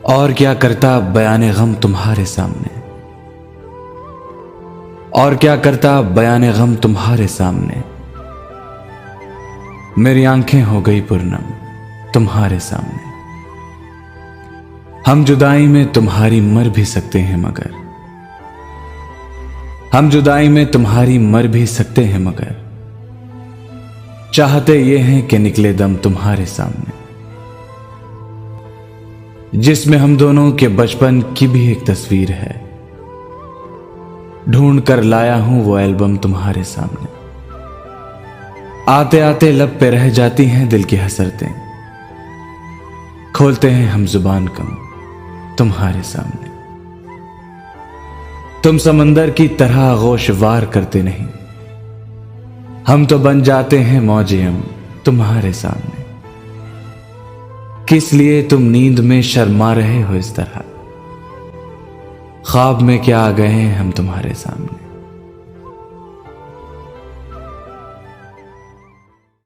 और क्या करता बयाने गम तुम्हारे सामने, और क्या करता बयाने गम तुम्हारे सामने। मेरी आंखें हो गई पुरनम तुम्हारे सामने। हम जुदाई में तुम्हारी मर भी सकते हैं मगर, हम जुदाई में तुम्हारी मर भी सकते हैं मगर, चाहते ये हैं कि निकले दम तुम्हारे सामने। जिसमें हम दोनों के बचपन की भी एक तस्वीर है, ढूंढ कर लाया हूं वो एल्बम तुम्हारे सामने। आते आते लब पे रह जाती हैं दिल की हसरतें, खोलते हैं हम जुबान कम तुम्हारे सामने। तुम समंदर की तरह आगोश वार करते नहीं, हम तो बन जाते हैं मौजे हम तुम्हारे सामने। किस लिए तुम नींद में शर्मा रहे हो इस तरह, ख्वाब में क्या आ गए हैं हम तुम्हारे सामने।